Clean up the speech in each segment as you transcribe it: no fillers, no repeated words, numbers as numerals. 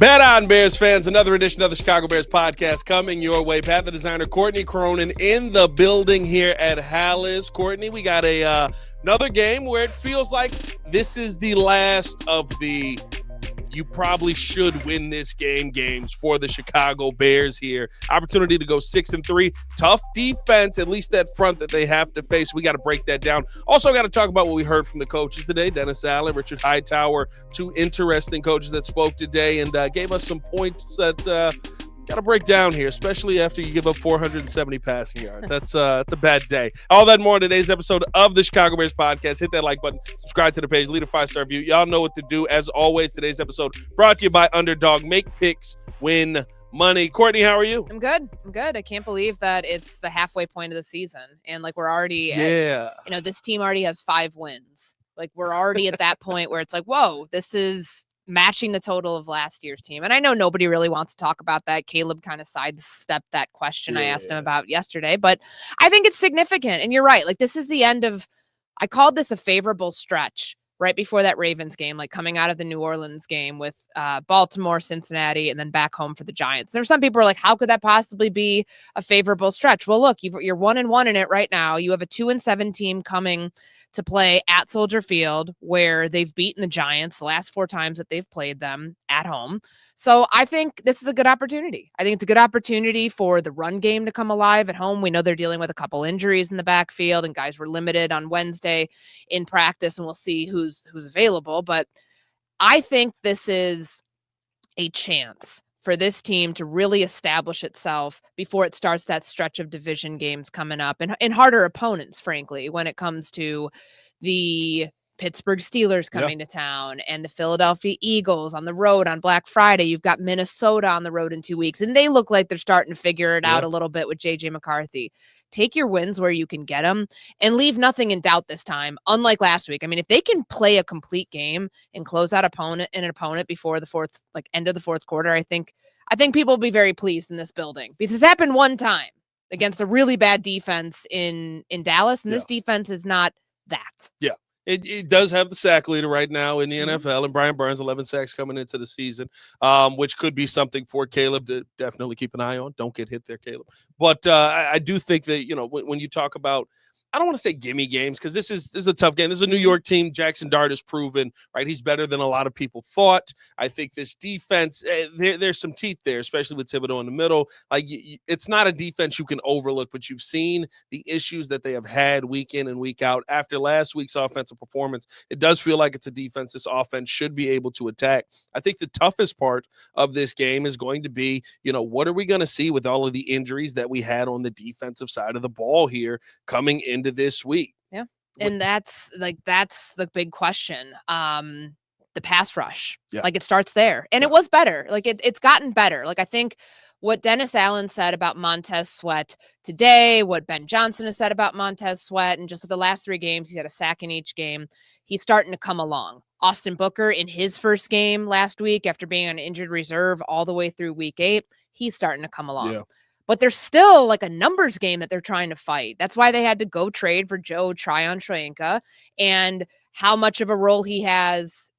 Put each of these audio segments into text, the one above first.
Bet on Bears fans, another edition of the Chicago Bears podcast coming your way. Pat the designer, Courtney Cronin in the building here at Halas. Courtney, we got another game where it feels like this is the last of the you probably should win this games for the Chicago Bears here. Opportunity to go 6-3. Tough defense, at least that front that they have to face. We got to break that down. Also got to talk about what we heard from the coaches today. Dennis Allen, Richard Hightower, two interesting coaches that spoke today and gave us some points that got to break down here, especially after you give up 470 passing yards. That's a bad day. All that and more in today's episode of the Chicago Bears podcast. Hit that like button, subscribe to the page, leave a 5-star review. Y'all know what to do. As always, today's episode brought to you by Underdog. Make picks, win money. Courtney, how are you? I'm good. I can't believe that it's the halfway point of the season, and like we're already this team already has 5 wins. Like we're already at that point where it's like, whoa, this is matching the total of last year's team. And I know nobody really wants to talk about that. Caleb kind of sidestepped that question I asked him about yesterday, but I think it's significant. And you're right. Like this is the end of, I called this a favorable stretch right before that Ravens game, like coming out of the New Orleans game with Baltimore, Cincinnati, and then back home for the Giants. There's some people are like, how could that possibly be a favorable stretch? Well, look, you're 1-1 in it right now. You have a 2-7 team coming to play at Soldier Field, where they've beaten the Giants the last 4 times that they've played them at home. So I think this is a good opportunity. I think it's a good opportunity for the run game to come alive at home. We know they're dealing with a couple injuries in the backfield, and guys were limited on Wednesday in practice, and we'll see who's available. But I think this is a chance for this team to really establish itself before it starts that stretch of division games coming up and harder opponents, frankly, when it comes to the Pittsburgh Steelers coming to town and the Philadelphia Eagles on the road on Black Friday. You've got Minnesota on the road in 2 weeks, and they look like they're starting to figure it out a little bit with J.J. McCarthy. Take your wins where you can get them and leave nothing in doubt this time, unlike last week. I mean, if they can play a complete game and close out an opponent before the end of the fourth quarter, I think people will be very pleased in this building, because it's happened one time against a really bad defense in Dallas, and this defense is not that. Yeah. It does have the sack leader right now in the NFL, and Brian Burns, 11 sacks coming into the season, which could be something for Caleb to definitely keep an eye on. Don't get hit there, Caleb. But I do think that, when you talk about, I don't want to say gimme games, because this is a tough game. This is a New York team. Jaxson Dart has proven, right, he's better than a lot of people thought. I think this defense, there's some teeth there, especially with Thibodeau in the middle. Like, it's not a defense you can overlook, but you've seen the issues that they have had week in and week out. After last week's offensive performance, it does feel like it's a defense this offense should be able to attack. I think the toughest part of this game is going to be, what are we going to see with all of the injuries that we had on the defensive side of the ball here coming into this week? Yeah. And that's the big question. The pass rush, like it starts there, and it was better. Like it's gotten better. Like I think what Dennis Allen said about Montez Sweat today, what Ben Johnson has said about Montez Sweat, and just the last 3 games, he's had a sack in each game. He's starting to come along. Austin Booker in his first game last week, after being on injured reserve all the way through week 8, he's starting to come along. Yeah. But there's still like a numbers game that they're trying to fight. That's why they had to go trade for Joe Tryon-Shoyinka, and how much of a role he has,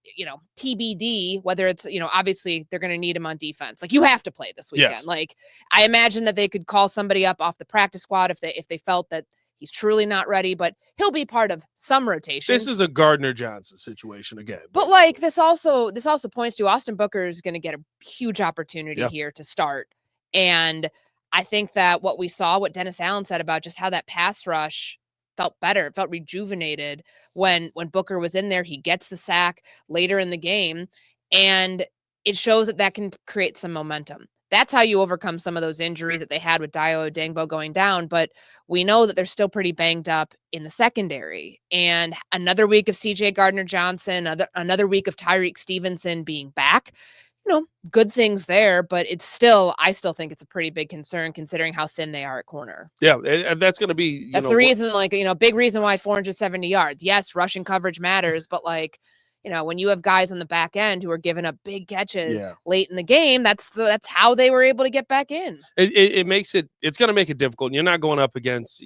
TBD, whether it's, obviously they're going to need him on defense. Like, you have to play this weekend. Yes. Like, I imagine that they could call somebody up off the practice squad if they felt that he's truly not ready, but he'll be part of some rotation. This is a Gardner Johnson situation again. But like this also points to Austin Booker is going to get a huge opportunity here to start. And I think that what Dennis Allen said about just how that pass rush felt better, felt rejuvenated when Booker was in there. He gets the sack later in the game, and it shows that can create some momentum. That's how you overcome some of those injuries that they had with Dio Odengbo going down. But we know that they're still pretty banged up in the secondary. And another week of CJ Gardner-Johnson, another week of Tyreek Stevenson being back. Good things there, but I still think it's a pretty big concern considering how thin they are at corner. Yeah, and that's going to be, that's the reason, big reason why 470 yards. Yes, rushing coverage matters, but when you have guys on the back end who are giving up big catches late in the game, that's how they were able to get back in. It's going to make it difficult. You're not going up against,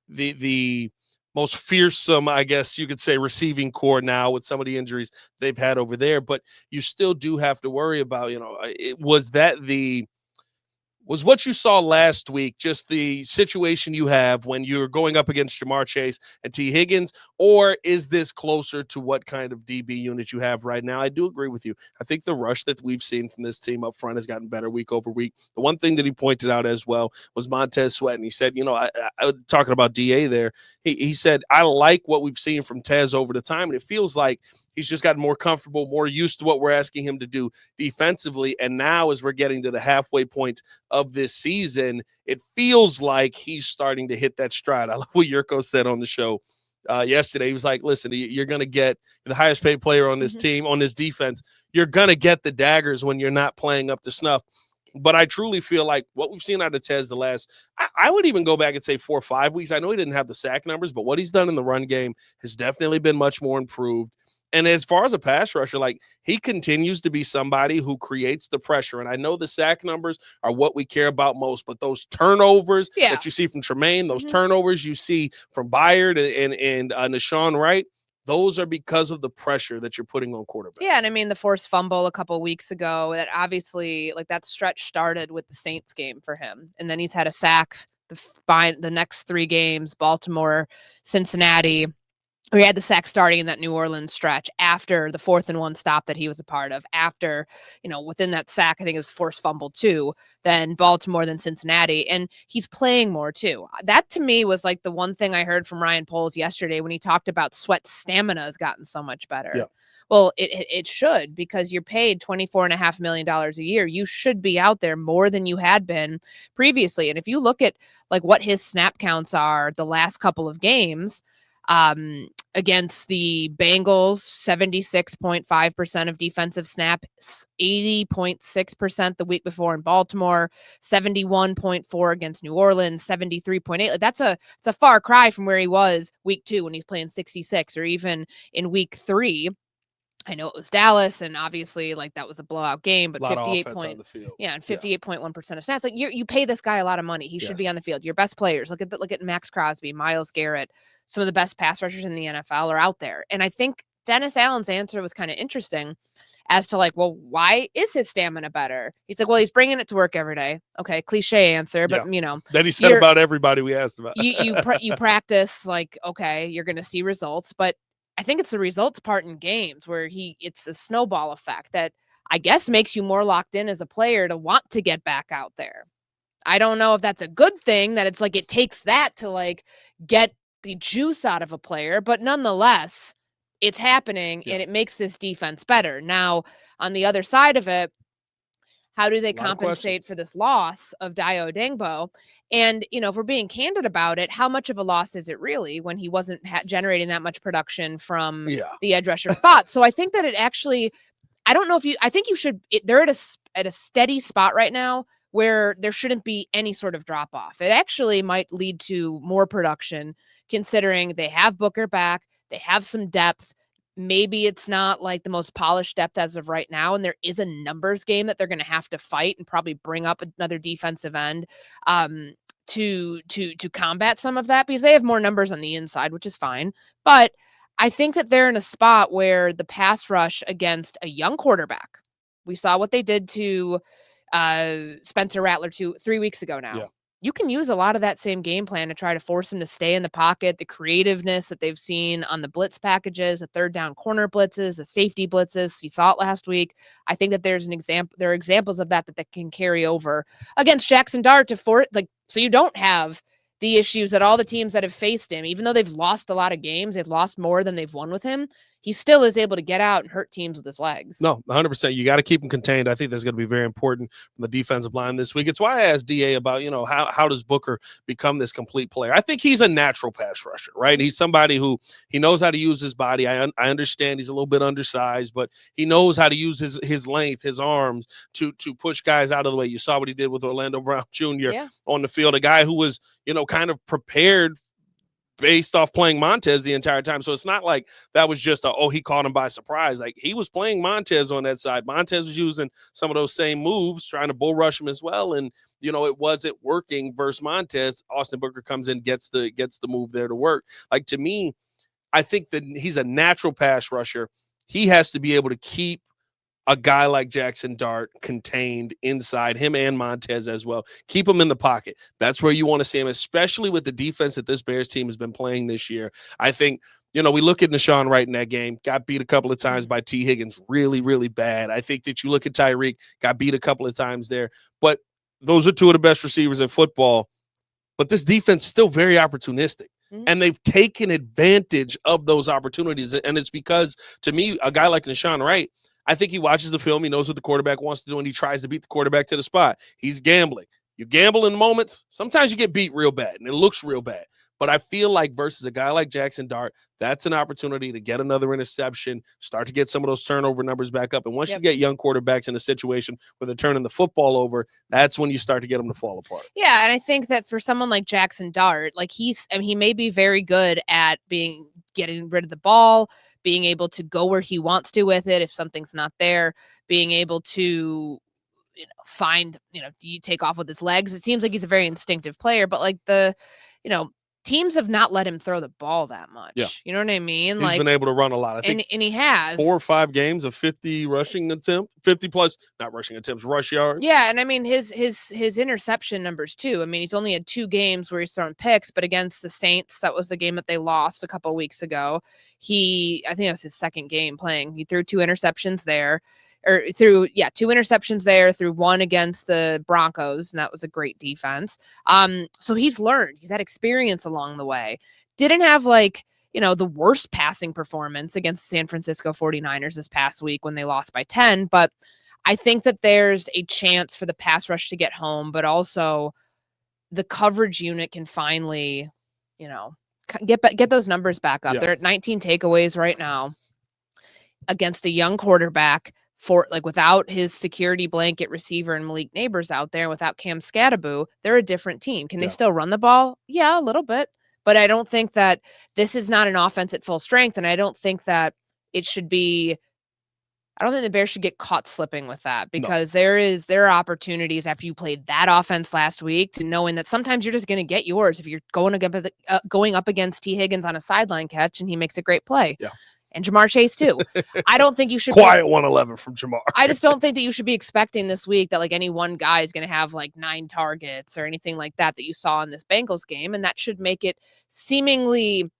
the most fearsome, I guess you could say, receiving core now with some of the injuries they've had over there. But you still do have to worry about, was what you saw last week just the situation you have when you're going up against Jamar Chase and T. Higgins, or is this closer to what kind of DB unit you have right now? I do agree with you. I think the rush that we've seen from this team up front has gotten better week over week. The one thing that he pointed out as well was Montez Sweat, and he said, I talking about DA there, he said, I like what we've seen from Tez over the time, and it feels like he's just gotten more comfortable, more used to what we're asking him to do defensively, and now as we're getting to the halfway point of this season, it feels like he's starting to hit that stride. I love what Yurko said on the show yesterday. He was like, listen, you're going to get the highest paid player on this team, on this defense. You're going to get the daggers when you're not playing up to snuff. But I truly feel like what we've seen out of Tez the last, I would even go back and say 4 or 5 weeks. I know he didn't have the sack numbers, but what he's done in the run game has definitely been much more improved. And as far as a pass rusher, like, he continues to be somebody who creates the pressure. And I know the sack numbers are what we care about most, but those turnovers that you see from Tremaine, those turnovers you see from Byard and Nashawn Wright, those are because of the pressure that you're putting on quarterbacks. Yeah, and I mean, the forced fumble a couple weeks ago, that obviously, like, that stretch started with the Saints game for him. And then he's had a sack the next 3 games, Baltimore, Cincinnati. We had the sack starting in that New Orleans stretch after the 4th and 1 stop that he was a part of. After, within that sack, I think it was forced fumble too, then Baltimore, then Cincinnati. And he's playing more too. That to me was like the one thing I heard from Ryan Poles yesterday when he talked about Sweat's stamina has gotten so much better. Yeah. Well, it should, because you're paid $24.5 million a year. You should be out there more than you had been previously. And if you look at like what his snap counts are the last couple of games, against the Bengals, 76.5% of defensive snap, 80.6% the week before in Baltimore, 71.4 against New Orleans, 73.8. That's it's a far cry from where he was week 2 when he's playing 66, or even in week 3. I know it was Dallas, and obviously, like, that was a blowout game, but 58.1% of snaps. Like, you pay this guy a lot of money. He should be on the field. Your best players. Look at Max Crosby, Myles Garrett. Some of the best pass rushers in the NFL are out there. And I think Dennis Allen's answer was kind of interesting as to, like, well, why is his stamina better? He's like, well, he's bringing it to work every day. Okay, cliche answer, but that he said about everybody we asked about. you practice, like, okay, you're going to see results, but I think it's the results part in games where it's a snowball effect that I guess makes you more locked in as a player to want to get back out there. I don't know if that's a good thing, that it's like it takes that to like get the juice out of a player, but nonetheless, it's happening and it makes this defense better. Now, on the other side of it, how do they compensate for this loss of Dayo Odeyingbo? And, if we're being candid about it, how much of a loss is it really when he wasn't generating that much production from the edge rusher spot? So I think that it actually, I don't know if I think you should, they're at a steady spot right now where there shouldn't be any sort of drop off. It actually might lead to more production, considering they have Booker back, they have some depth. Maybe it's not like the most polished depth as of right now, and there is a numbers game that they're going to have to fight and probably bring up another defensive end to combat some of that, because they have more numbers on the inside, which is fine. But I think that they're in a spot where the pass rush against a young quarterback, we saw what they did to Spencer Rattler 3 weeks ago now. Yeah. You can use a lot of that same game plan to try to force him to stay in the pocket, the creativeness that they've seen on the blitz packages, the third down corner blitzes, the safety blitzes. You saw it last week. I think that there are examples of that can carry over against Jaxson Dart so you don't have the issues that all the teams that have faced him, even though they've lost a lot of games, they've lost more than they've won with him. He still is able to get out and hurt teams with his legs. No, 100%. You got to keep him contained. I think that's going to be very important from the defensive line this week. It's why I asked DA about, how does Booker become this complete player? I think he's a natural pass rusher, right? He's somebody who he knows how to use his body. I understand he's a little bit undersized, but he knows how to use his length, his arms to push guys out of the way. You saw what he did with Orlando Brown Jr. on the field, a guy who was, kind of prepared based off playing Montez the entire time. So it's not like that was just he caught him by surprise. Like, he was playing Montez on that side. Montez was using some of those same moves, trying to bull rush him as well. And, it wasn't working versus Montez. Austin Booker comes in, gets the move there to work. Like, to me, I think that he's a natural pass rusher. He has to be able to keep a guy like Jaxson Dart contained inside, him and Montez as well. Keep him in the pocket. That's where you want to see him, especially with the defense that this Bears team has been playing this year. I think, we look at Nashawn Wright in that game, got beat a couple of times by T. Higgins, really, really bad. I think that you look at Tyreek, got beat a couple of times there. But those are two of the best receivers in football. But this defense is still very opportunistic. And they've taken advantage of those opportunities. And it's because, to me, a guy like Nashawn Wright, I think he watches the film. He knows what the quarterback wants to do, and he tries to beat the quarterback to the spot. He's gambling. You gamble in moments. Sometimes you get beat real bad, and it looks real bad. But I feel like versus a guy like Jaxson Dart, that's an opportunity to get another interception, start to get some of those turnover numbers back up. And once you get young quarterbacks in a situation where they're turning the football over, that's when you start to get them to fall apart. Yeah, and I think that for someone like Jaxson Dart, like he may be very good at getting rid of the ball, being able to go where he wants to with it if something's not there, being able to find, do you take off with his legs? It seems like he's a very instinctive player, but like teams have not let him throw the ball that much. Yeah. You know what I mean? He's been able to run a lot. I think and he has 4 or 5 games of 50 rushing attempts, 50 plus, not rushing attempts, rush yards. Yeah. And I mean, his interception numbers too. I mean, he's only had 2 games where he's thrown picks, but against the Saints, that was the game that they lost a couple of weeks ago. I think that was his second game playing. He threw 2 interceptions there. Threw 2 interceptions there, threw 1 against the Broncos, and that was a great defense. So he's learned. He's had experience along the way. Didn't have the worst passing performance against the San Francisco 49ers this past week when they lost by 10, but I think that there's a chance for the pass rush to get home, but also the coverage unit can finally, get those numbers back up. Yeah. They're at 19 takeaways right now against a young quarterback. Without his security blanket receiver and Malik Neighbors out there, and without Cam Scatteraboo, they're a different team. Can they still run the ball? Yeah, a little bit. But I don't think that this is not an offense at full strength, and I don't think that it should be – I don't think the Bears should get caught slipping with that because there are opportunities after you played that offense last week to knowing that sometimes you're just going to get yours if you're going up against T. Higgins on a sideline catch and he makes a great play. Yeah. And Jamar Chase too. I don't think you should quiet 111 from Jamar. I just don't think that you should be expecting this week that any one guy is going to have 9 targets or anything like that you saw in this Bengals game. And that should make it seemingly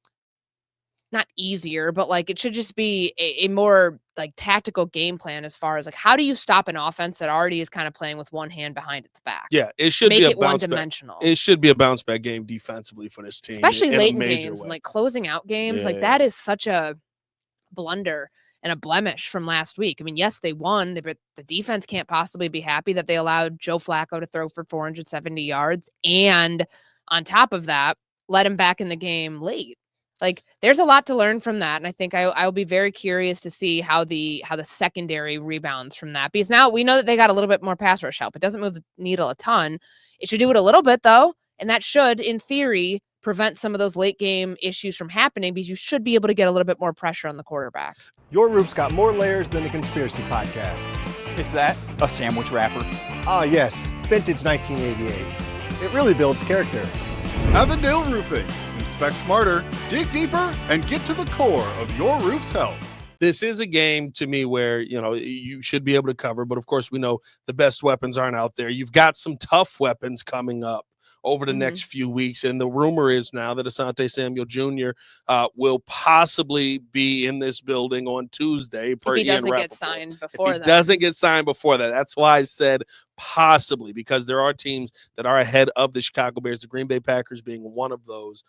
not easier, but it should just be a more tactical game plan as far as how do you stop an offense that already is kind of playing with one hand behind its back? Yeah, it should make be it one-dimensional. It should be a bounce back game defensively for this team, especially late in games and closing out games. Yeah. That is such a blunder and a blemish from last week. I mean, yes, they won, but the defense can't possibly be happy that they allowed Joe Flacco to throw for 470 yards. And on top of that, let him back in the game late. There's a lot to learn from that. And I think I'll be very curious to see how the secondary rebounds from that, because now we know that they got a little bit more pass rush help. It doesn't move the needle a ton. It should do it a little bit though. And that should, in theory, prevent some of those late game issues from happening because you should be able to get a little bit more pressure on the quarterback. Your roof's got more layers than a conspiracy podcast. Is that a sandwich wrapper? Ah, yes. Vintage 1988. It really builds character. Avondale Roofing. Inspect smarter, dig deeper, and get to the core of your roof's health. This is a game to me where, you should be able to cover, but of course we know the best weapons aren't out there. You've got some tough weapons coming up over the next few weeks. And the rumor is now that Asante Samuel Jr. Will possibly be in this building on Tuesday. If he doesn't get signed before that. Doesn't get signed before that. That's why I said possibly, because there are teams that are ahead of the Chicago Bears, the Green Bay Packers being one of those.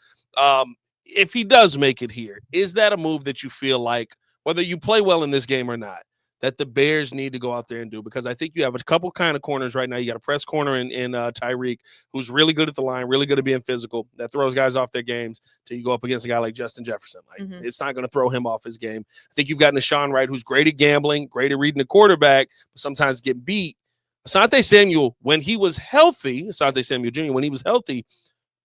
If he does make it here, is that a move that you feel like, whether you play well in this game or not, that the Bears need to go out there and do? Because I think you have a couple kind of corners right now. You got a press corner in Tyreek, who's really good at the line, really good at being physical, that throws guys off their games till you go up against a guy like Justin Jefferson. It's not going to throw him off his game. I think you've got Nashawn Wright, who's great at gambling, great at reading the quarterback, but sometimes get beat. Asante Samuel, when he was healthy, Asante Samuel Jr., when he was healthy,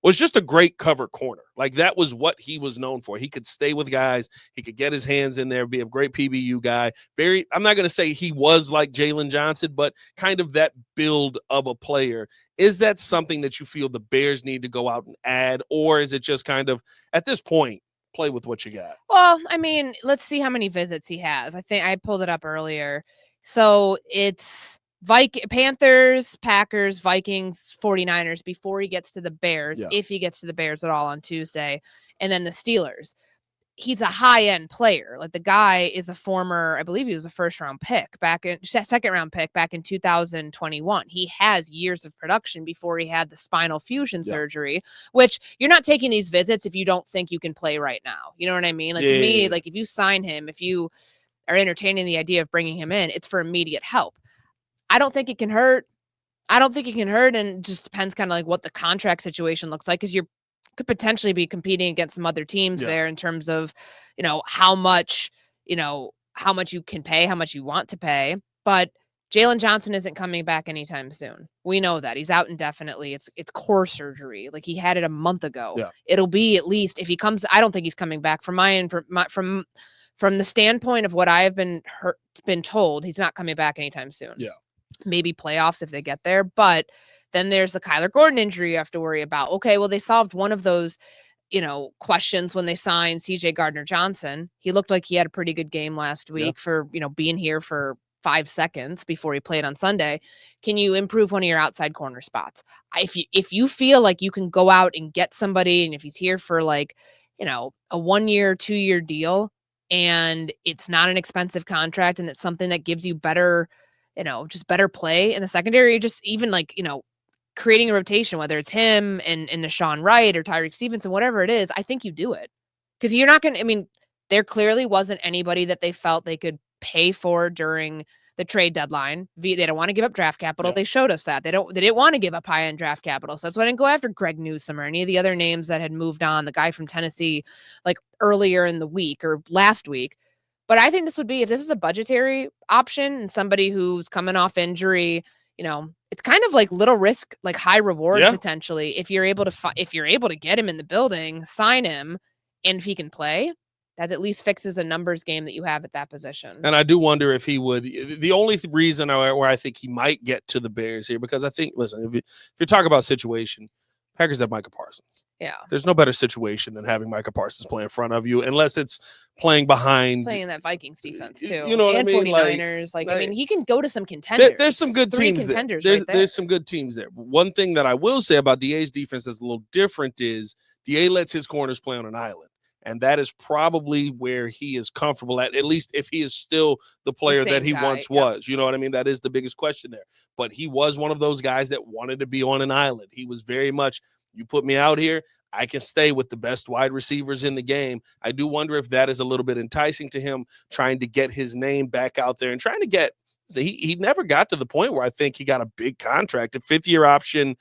was just a great cover corner. Like, that was what he was known for. He could stay with guys. He could get his hands in there, be a great PBU guy. I'm not going to say he was like Jalen Johnson, but kind of that build of a player. Is that something that you feel the Bears need to go out and add, or is it just kind of, at this point, play with what you got? Well, I mean, let's see how many visits he has. I think I pulled it up earlier. So it's Panthers, Packers, Vikings, 49ers before he gets to the Bears, if he gets to the Bears at all on Tuesday, and then the Steelers. He's a high-end player. Like, the guy is a former, I believe he was a second-round pick back in 2021. He has years of production before he had the spinal fusion surgery, which you're not taking these visits if you don't think you can play right now. You know what I mean? Like, to me, like, if you sign him, if you are entertaining the idea of bringing him in, it's for immediate help. I don't think it can hurt. And it just depends kind of like what the contract situation looks like, because you could potentially be competing against some other teams there in terms of, how much you can pay, how much you want to pay. But Jalen Johnson isn't coming back anytime soon. We know that. He's out indefinitely. It's core surgery. Like, he had it a month ago. Yeah. It'll be, at least if he comes, I don't think he's coming back. From from the standpoint of what I have been told, he's not coming back anytime soon. Yeah. Maybe playoffs if they get there, but then there's the Kyler Gordon injury you have to worry about. Okay, well, they solved one of those, questions when they signed CJ Gardner-Johnson. He looked like he had a pretty good game last week for, being here for 5 seconds before he played on Sunday. Can you improve one of your outside corner spots? If you feel like you can go out and get somebody, and if he's here for like, a 1 year, 2 year deal, and it's not an expensive contract, and it's something that gives you better, just better play in the secondary, just even like, creating a rotation, whether it's him and Nashawn Wright or Tyreek Stevenson, whatever it is, I think you do it. Because you're not going to, there clearly wasn't anybody that they felt they could pay for during the trade deadline. They don't want to give up draft capital. Yeah. They showed us that. They didn't want to give up high-end draft capital. So that's why I didn't go after Greg Newsome or any of the other names that had moved on, the guy from Tennessee, like earlier in the week or last week. But I think this would be, if this is a budgetary option and somebody who's coming off injury, it's kind of like little risk, like high reward potentially. If you're able to get him in the building, sign him, and if he can play, that at least fixes a numbers game that you have at that position. And I do wonder if he would. The only reason where I think he might get to the Bears here, because I think, listen, if you're talking about situation, Packers have Micah Parsons. Yeah. There's no better situation than having Micah Parsons play in front of you, unless it's playing in that Vikings defense too. You know what and I mean? 49ers. He can go to some contenders. There's some good teams there. There's some good teams there. One thing that I will say about DA's defense that's a little different is DA lets his corners play on an island. And that is probably where he is comfortable at least if he is still the player that he once was. You know what I mean? That is the biggest question there. But he was one of those guys that wanted to be on an island. He was very much, you put me out here, I can stay with the best wide receivers in the game. I do wonder if that is a little bit enticing to him, trying to get his name back out there and trying to get. He never got to the point where I think he got a big contract. A 5th-year option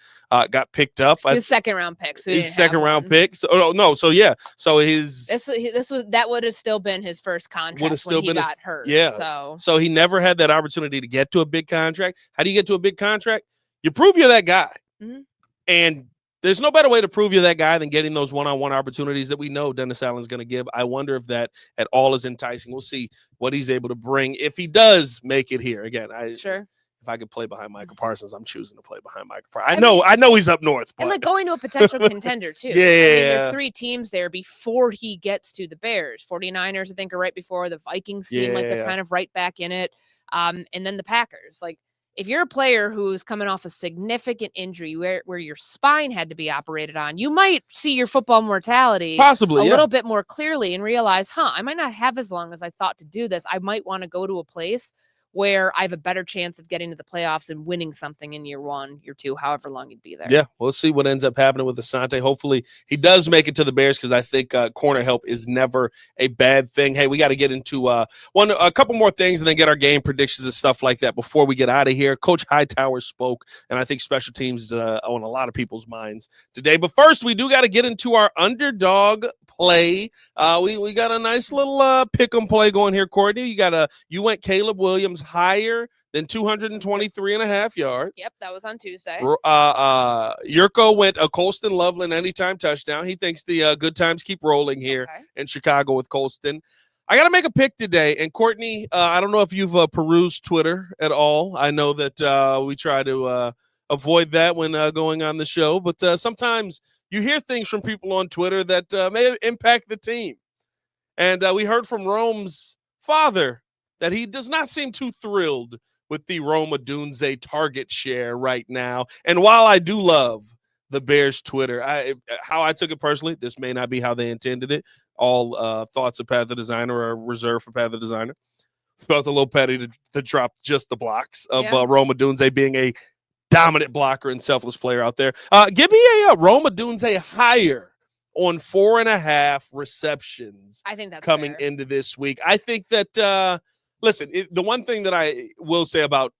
got picked up. His second-round pick. So his second-round pick. So, no. So, yeah. So that would have still been his first contract when he got hurt. Yeah. So he never had that opportunity to get to a big contract. How do you get to a big contract? You prove you're that guy. Mm-hmm. And there's no better way to prove you're that guy than getting those one-on-one opportunities that we know Dennis Allen's going to give. I wonder if that at all is enticing. We'll see what he's able to bring if he does make it here. Again, if I could play behind Micah Parsons, I'm choosing to play behind Micah Parsons. I know he's up north. But. And like going to a potential contender too. There are 3 teams there before he gets to the Bears. 49ers, I think, are right before. The Vikings seem like they're kind of right back in it. And then the Packers. Like, if you're a player who's coming off a significant injury where your spine had to be operated on, you might see your football mortality possibly a little bit more clearly and realize, I might not have as long as I thought to do this. I might want to go to a place where I have a better chance of getting to the playoffs and winning something in year 1, year 2, however long he'd be there. Yeah, we'll see what ends up happening with Asante. Hopefully he does make it to the Bears, because I think corner help is never a bad thing. Hey, we got to get into a couple more things and then get our game predictions and stuff like that before we get out of here. Coach Hightower spoke, and I think special teams is on a lot of people's minds today. But first, we do got to get into our underdog play. We got a nice little pick 'em play going here, Courtney. You went Caleb Williams higher than 223.5 yards. Yep, that was on Tuesday. Yurko went a Colston Loveland anytime touchdown. He thinks the good times keep rolling here in Chicago with Colston. I got to make a pick today. And Courtney, I don't know if you've perused Twitter at all. I know that we try to avoid that when going on the show. But sometimes you hear things from people on Twitter that may impact the team. And we heard from Rome's father that he does not seem too thrilled with the Rome Odunze target share right now. And while I do love the Bears Twitter, how I took it personally, this may not be how they intended it. All thoughts of Pat the Designer are reserved for Pat the Designer. Felt a little petty to drop just the blocks of Rome Odunze being a dominant blocker and selfless player out there. Give me a Rome Odunze higher on 4.5 receptions. I think that's coming fair. into this week. I think that, listen, the one thing that I will say about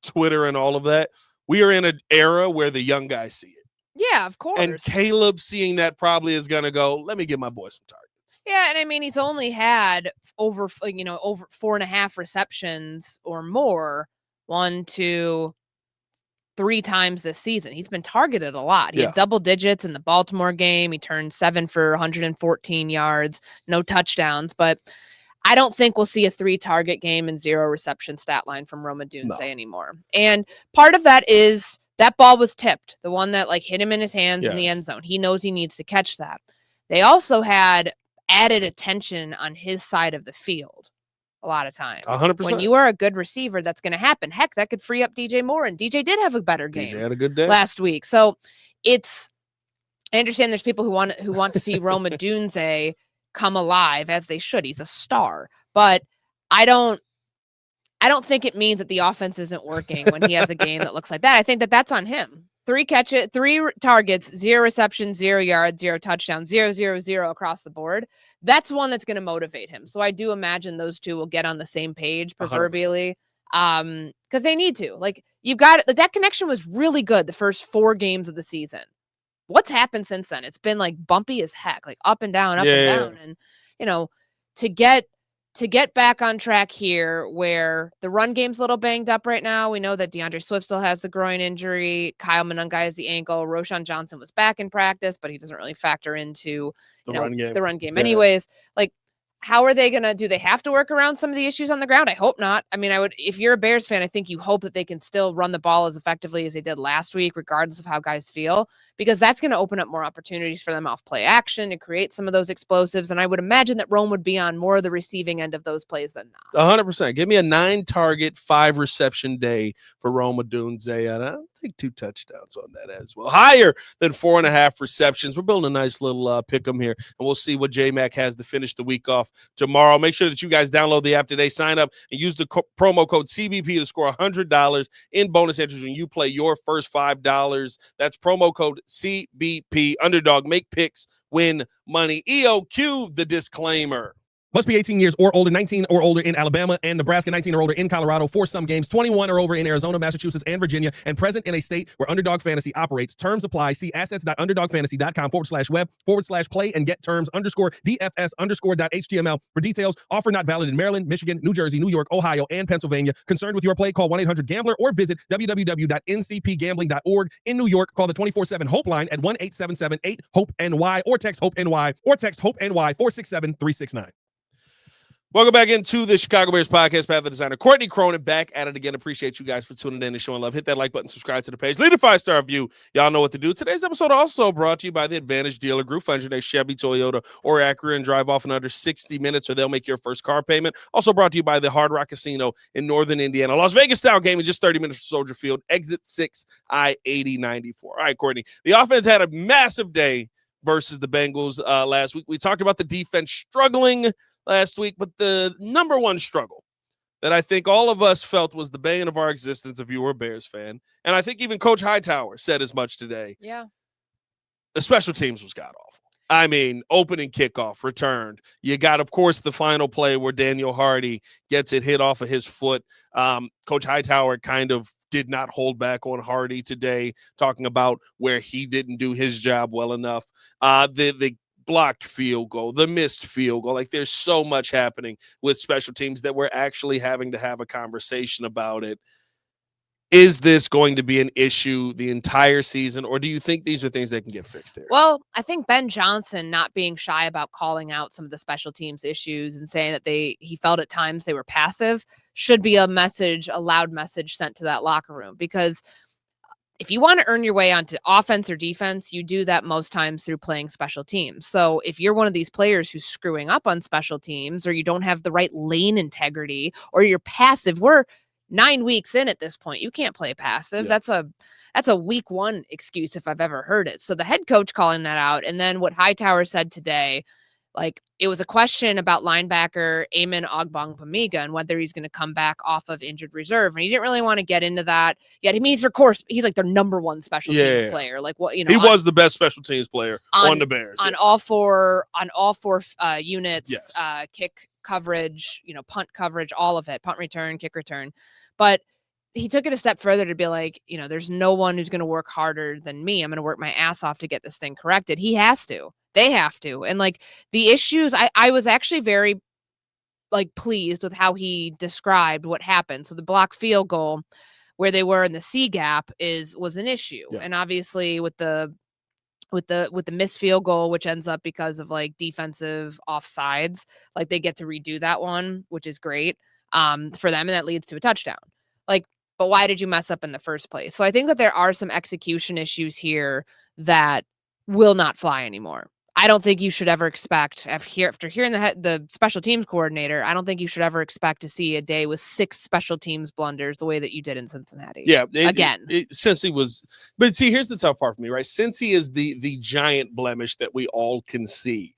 Twitter and all of that, we are in an era where the young guys see it. Yeah, of course. And Caleb seeing that probably is going to go, let me give my boy some targets. Yeah, and I mean, he's only had over 4.5 receptions or more 1, 2, 3 times this season. He's been targeted a lot. He had double digits in the Baltimore game. He turned 7 for 114 yards, no touchdowns. But I don't think we'll see a 3-target game and 0 reception stat line from Rome Odunze anymore. And part of that is that ball was tipped, the one that hit him in his hands in the end zone. He knows he needs to catch that. They also had added attention on his side of the field. A lot of times. 100%. When you are a good receiver, that's going to happen. Heck, that could free up DJ Moore, and DJ did have a better game. DJ had a good day last week. So I understand there's people who want to see Rome Odunze come alive, as they should. He's a star. But I don't think it means that the offense isn't working when he has a game that looks like that. I think that that's on him. 3 targets, 0 receptions, 0 yards, 0 touchdowns, 0, 0, 0 across the board. That's one that's going to motivate him. So I do imagine those two will get on the same page, proverbially, because they need to. You've got that connection was really good the first 4 games of the season. What's happened since then? It's been bumpy as heck, up and down, up and down, and to get back on track here where the run game's a little banged up right now. We know that DeAndre Swift still has the groin injury. Kyle Monungai has the ankle. Roshan Johnson was back in practice, but he doesn't really factor into the run game anyways. How are they going to do? They have to work around some of the issues on the ground. I hope not. I mean, if you're a Bears fan, I think you hope that they can still run the ball as effectively as they did last week, regardless of how guys feel, because that's going to open up more opportunities for them off play action to create some of those explosives. And I would imagine that Rome would be on more of the receiving end of those plays than not. 100%. Give me a 9-target, 5-reception day for Rome Odunze. And I'll take 2 touchdowns on that as well. Higher than 4.5 receptions. We're building a nice little pick 'em here, and we'll see what J-Mac has to finish the week off tomorrow. Make sure that you guys download the app today, sign up, and use the promo code CBP to score $100 in bonus entries when you play your first $5. That's promo code CBP. Underdog, make picks, win money. EOQ, the disclaimer. Must be 18 years or older, 19 or older in Alabama and Nebraska, 19 or older in Colorado for some games, 21 or over in Arizona, Massachusetts, and Virginia, and present in a state where Underdog Fantasy operates. Terms apply. See assets.underdogfantasy.com/web/play and get terms _DFS_.html for details. Offer not valid in Maryland, Michigan, New Jersey, New York, Ohio, and Pennsylvania. Concerned with your play? Call 1-800-GAMBLER or visit www.ncpgambling.org. In New York, call the 24/7 Hope line at 1-877-8-HOPE-NY or text HOPE-NY 467-369. Welcome back into the Chicago Bears podcast. Pat the Designer, Courtney Cronin, back at it again. Appreciate you guys for tuning in and showing love. Hit that like button, subscribe to the page, leave a 5-star review. Y'all know what to do. Today's episode also brought to you by the Advantage Dealer Group. Find your next Chevy, Toyota, or Acura and drive off in under 60 minutes, or they'll make your first car payment. Also brought to you by the Hard Rock Casino in Northern Indiana. Las Vegas style game in just 30 minutes from Soldier Field. Exit 6, I-80-94. All right, Courtney. The offense had a massive day versus the Bengals last week. We talked about the defense struggling last week, but the number one struggle that I think all of us felt was the bane of our existence if you were a Bears fan, and I think even Coach Hightower said as much today. Yeah. The special teams was god-awful. I mean, opening kickoff, returned. You got, of course, the final play where Daniel Hardy gets it hit off of his foot. Coach Hightower kind of did not hold back on Hardy today, talking about where he didn't do his job well enough. The blocked field goal, the missed field goal. Like there's so much happening with special teams that we're actually having to have a conversation about it. Is this going to be an issue the entire season, or do you think these are things that can get fixed there? Well, I think Ben Johnson not being shy about calling out some of the special teams issues and saying that he felt at times they were passive should be a loud message sent to that locker room, because if you want to earn your way onto offense or defense, you do that most times through playing special teams. So if you're one of these players who's screwing up on special teams, or you don't have the right lane integrity, or you're passive, we're 9 weeks in at this point. You can't play passive. Yeah. That's a week one excuse if I've ever heard it. So the head coach calling that out. And then what Hightower said today, like it was a question about linebacker Amen Ogbongbemiga and whether he's going to come back off of injured reserve. And he didn't really want to get into that yet. I mean, he's like their number one special teams player. Like what, he was the best special teams player on the Bears. On all four units, yes. Kick coverage, punt coverage, all of it, punt return, kick return. But he took it a step further to be like, there's no one who's going to work harder than me. I'm going to work my ass off to get this thing corrected. He has to. They have to. And like the issues, I was actually very like pleased with how he described what happened. So the block field goal where they were in the C gap was an issue. Yeah. And obviously with the missed field goal, which ends up because of like defensive offsides, like they get to redo that one, which is great for them. And that leads to a touchdown. Like, but why did you mess up in the first place? So I think that there are some execution issues here that will not fly anymore. I don't think you should ever expect, after hearing the special teams coordinator, I don't think you should ever expect to see a day with 6 special teams blunders the way that you did in Cincinnati. Yeah. Cincy was, but see, here's the tough part for me, right? Cincy is the giant blemish that we all can see.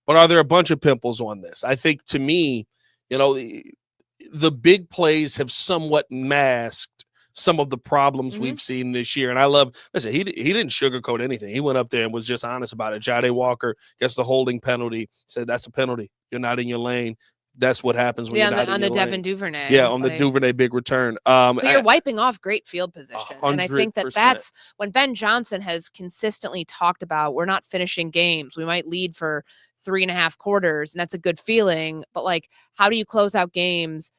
But are there a bunch of pimples on this? I think to me, the big plays have somewhat masked some of the problems we've seen this year. And I listen, he didn't sugarcoat anything. He went up there and was just honest about it. Jade Walker gets the holding penalty, said that's a penalty. You're not in your lane. That's what happens when you're not in your lane. On the Devin Duvernay. Yeah, on the Duvernay big return. But you're wiping off great field position. 100%. And I think that's when Ben Johnson has consistently talked about we're not finishing games. We might lead for 3.5 quarters, and that's a good feeling. But like, how do you close out games?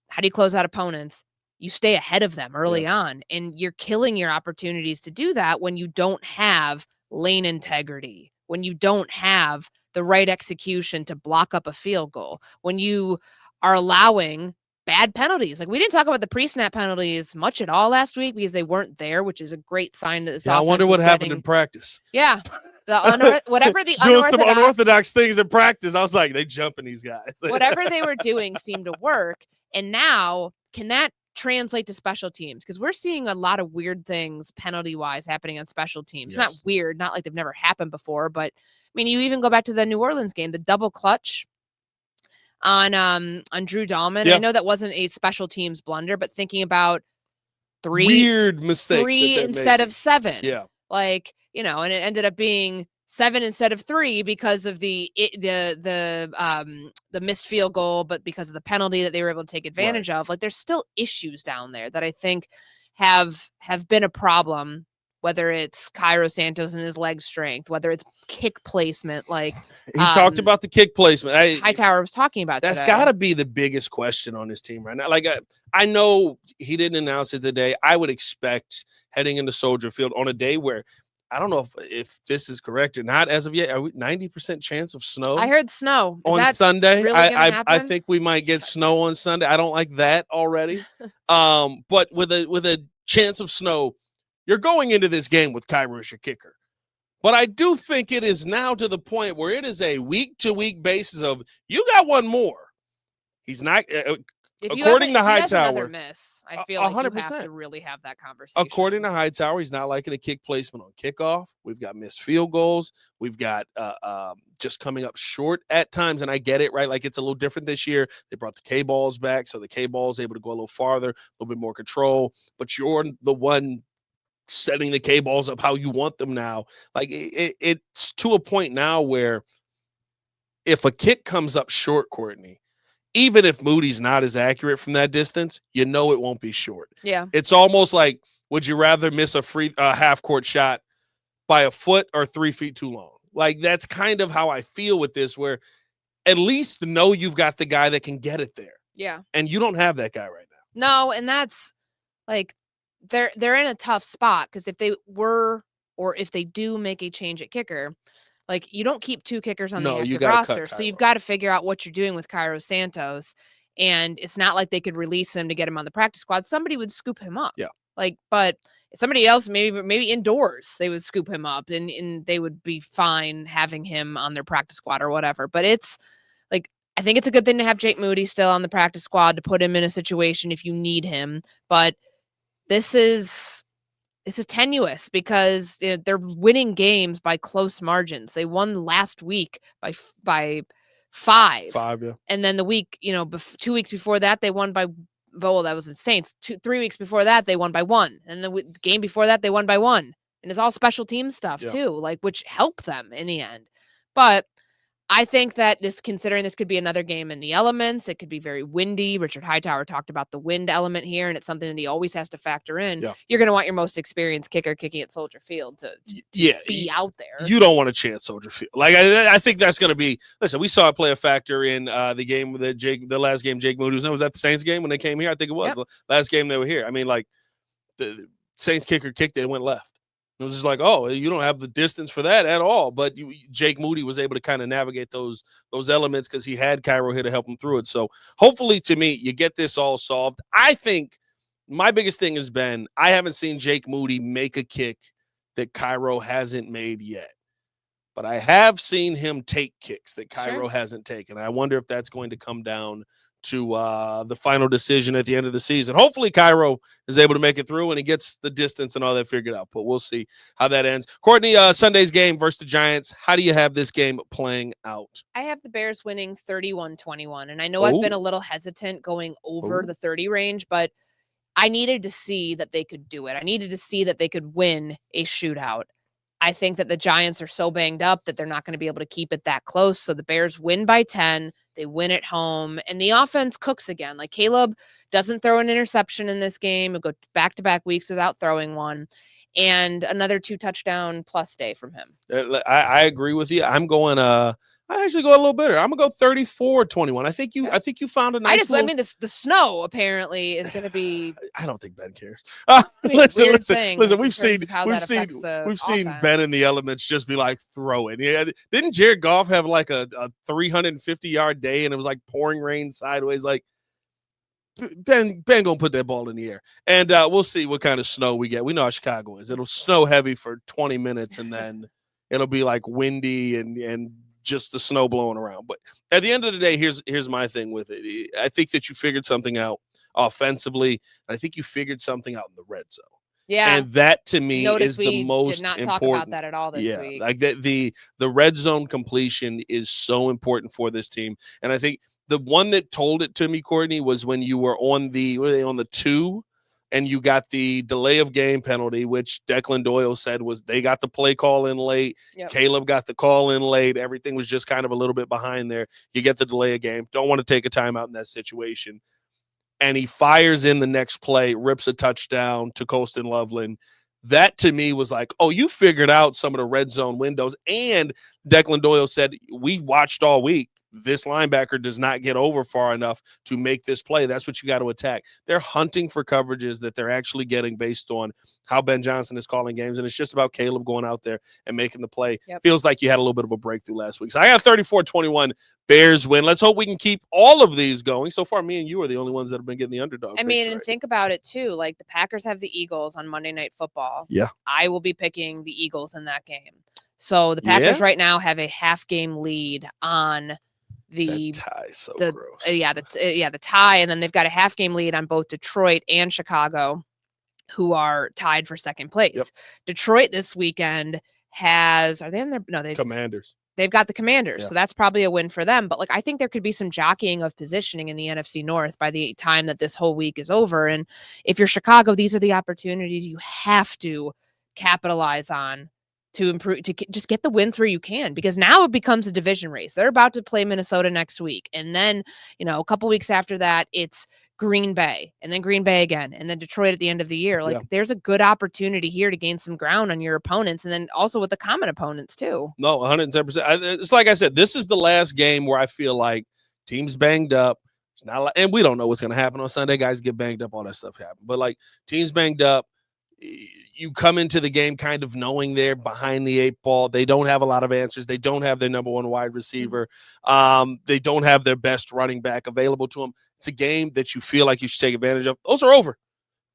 How do you close out opponents? You stay ahead of them early on, and you're killing your opportunities to do that when you don't have lane integrity, when you don't have the right execution to block up a field goal, when you are allowing bad penalties. Like we didn't talk about the pre-snap penalties much at all last week because they weren't there, which is a great sign that this offense I wonder what happened in practice. Yeah. Whatever the doing some unorthodox things in practice. I was like, they jumping these guys. Whatever they were doing seemed to work. And now can that translate to special teams? Because we're seeing a lot of weird things penalty wise happening on special teams. Yes. Not weird, not like they've never happened before, but I mean, you even go back to the New Orleans game, the double clutch on Drew Dahlman. Yep. I know that wasn't a special teams blunder, but thinking about weird mistakes, 3 instead of 7. Yeah. Like, and it ended up being 7 instead of 3 because of the missed field goal, but because of the penalty that they were able to take advantage of. Like there's still issues down there that I think have been a problem, whether it's Cairo Santos and his leg strength, whether it's kick placement. Like he talked about the kick placement. Hightower was talking about that's got to be the biggest question on his team right now. Like I know he didn't announce it today. I would expect heading into Soldier Field on a day where I don't know if this is correct or not as of yet. Are we 90% chance of snow? I heard snow on Sunday. Really I think we might get snow on Sunday. I don't like that already. But with a chance of snow, you're going into this game with Cairo as your kicker. But I do think it is now to the point where it is a week-to-week basis of you got one more. He's not. According to Hightower, miss, I feel like 100%. You have to really have that conversation. According to Hightower, he's not liking a kick placement on kickoff. We've got missed field goals. We've got just coming up short at times, and I get it, right? Like it's a little different this year. They brought the K balls back, so the K ball is able to go a little farther, a little bit more control. But you're the one setting the K balls up how you want them now. Like it's to a point now where if a kick comes up short, Courtney, even if Moody's not as accurate from that distance, it won't be short. Yeah. It's almost like, would you rather miss a free half court shot by a foot or 3 feet too long? Like, that's kind of how I feel with this, where at least know you've got the guy that can get it there. Yeah. And you don't have that guy right now. No, and that's like they're in a tough spot because if they were or if they do make a change at kicker, like you don't keep 2 kickers on the active roster. So you've got to figure out what you're doing with Cairo Santos. And it's not like they could release him to get him on the practice squad. Somebody would scoop him up. Yeah. Like, but somebody else, maybe indoors, they would scoop him up and they would be fine having him on their practice squad or whatever. But it's like, I think it's a good thing to have Jake Moody still on the practice squad to put him in a situation if you need him. But it's tenuous because they're winning games by close margins. They won last week by 5. 5, yeah. And then the week, 2 weeks before that, they won by, well, that was the Saints. 3 weeks before that, they won by 1. And the game before that, they won by 1. And it's all special team stuff too, like, which helped them in the end. But I think that considering this could be another game in the elements, it could be very windy. Richard Hightower talked about the wind element here, and it's something that he always has to factor in. Yeah. You're going to want your most experienced kicker kicking at Soldier Field to be out there. You don't want to chance Soldier Field. Like, I think that's going to be. Listen, we saw it play a factor in the game that the last game Jake Moody was at the Saints game when they came here. I think it was the last game they were here. I mean, like the Saints kicker kicked it and went left. It was just like, oh, you don't have the distance for that at all. But Jake Moody was able to kind of navigate those elements because he had Cairo here to help him through it. So hopefully, to me, you get this all solved. I think my biggest thing has been I haven't seen Jake Moody make a kick that Cairo hasn't made yet. But I have seen him take kicks that Cairo hasn't taken. I wonder if that's going to come down to the final decision at the end of the season. Hopefully Cairo is able to make it through and he gets the distance and all that figured out, but we'll see how that ends. Courtney, Sunday's game versus the Giants. How do you have this game playing out? I have the Bears winning 31-21. And I know I've been a little hesitant going over the 30 range, but I needed to see that they could do it. I needed to see that they could win a shootout. I think that the Giants are so banged up that they're not going to be able to keep it that close. So the Bears win by 10. They win at home. And the offense cooks again. Like Caleb doesn't throw an interception in this game. He'll go back-to-back weeks without throwing one. And another 2-touchdown plus day from him. I agree with you. I'm going I actually go a little better. I'm gonna go 34-21. I think you found a nice. The snow apparently is going to be. I don't think Ben cares. Listen. We've seen Ben in the elements just be like throwing. Yeah, didn't Jared Goff have like a 350-yard day and it was like pouring rain sideways? Like Ben gonna put that ball in the air, and we'll see what kind of snow we get. We know how Chicago is. It'll snow heavy for 20 minutes and then it'll be like windy and just the snow blowing around. But at the end of the day, here's my thing with it. I think that you figured something out offensively. And I think you figured something out in the red zone. Yeah. And that to me is the most important. Did not talk about that at all this week. Like the red zone completion is so important for this team. And I think the one that told it to me, Courtney, was when you were on the 2 and you got the delay of game penalty, which Declan Doyle said was they got the play call in late. Yep. Caleb got the call in late. Everything was just kind of a little bit behind there. You get the delay of game. Don't want to take a timeout in that situation. And he fires in the next play, rips a touchdown to Colston Loveland. That to me was like, oh, you figured out some of the red zone windows. And Declan Doyle said, we watched all week. This linebacker does not get over far enough to make this play. That's what you got to attack. They're hunting for coverages that they're actually getting based on how Ben Johnson is calling games. And it's just about Caleb going out there and making the play. Yep. Feels like you had a little bit of a breakthrough last week. So I got 34-21 Bears win. Let's hope we can keep all of these going. So far, me and you are the only ones that have been getting the underdog. And think about it too. Like the Packers have the Eagles on Monday Night Football. Yeah. I will be picking the Eagles in that game. So the Packers right now have a half game lead on the tie. So gross. The tie, and then they've got a half game lead on both Detroit and Chicago, who are tied for second place. Yep. Detroit this weekend are they in there? No, Commanders. They've got the Commanders, so that's probably a win for them. But like, I think there could be some jockeying of positioning in the NFC North by the time that this whole week is over. And if you're Chicago, these are the opportunities you have to capitalize on to improve, to just get the wins where you can, because now it becomes a division race. They're about to play Minnesota next week. And then, a couple weeks after that, it's Green Bay, and then Green Bay again, and then Detroit at the end of the year. Like, there's a good opportunity here to gain some ground on your opponents, and then also with the common opponents too. No, 110%. It's like I said, this is the last game where I feel like teams banged up. It's not like, and we don't know what's going to happen on Sunday. Guys get banged up, all that stuff happen. But like, teams banged up. You come into the game kind of knowing they're behind the 8 ball. They don't have a lot of answers. They don't have their number 1 wide receiver. They don't have their best running back available to them. It's a game that you feel like you should take advantage of. Those are over.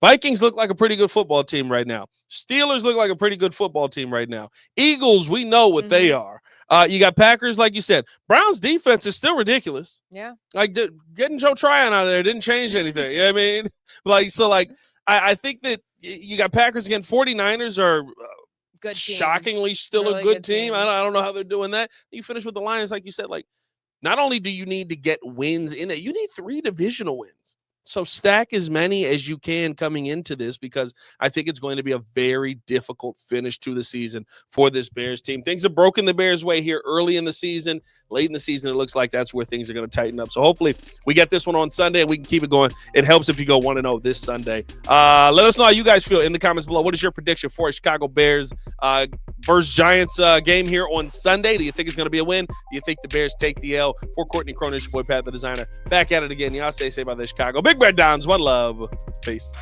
Vikings look like a pretty good football team right now. Steelers look like a pretty good football team right now. Eagles, we know what they are. You got Packers, like you said. Browns defense is still ridiculous. Yeah. Like, getting Joe Tryon out of there didn't change anything. You know what I mean? I think that you got Packers again. 49ers are good team. Shockingly still really a good team. I don't know how they're doing that. You finish with the Lions, like you said. Like, not only do you need to get wins in it, you need 3 divisional wins. So stack as many as you can coming into this, because I think it's going to be a very difficult finish to the season for this Bears team. Things have broken the Bears' way here early in the season. Late in the season, it looks like that's where things are going to tighten up. So hopefully we get this one on Sunday and we can keep it going. It helps if you go 1-0 this Sunday. Let us know how you guys feel in the comments below. What is your prediction for a Chicago Bears versus Giants game here on Sunday? Do you think it's going to be a win? Do you think the Bears take the L? For Courtney Cronin, your boy Pat the Designer, back at it again. Y'all stay safe out there, Chicago. Big Red Downs, one love. Peace.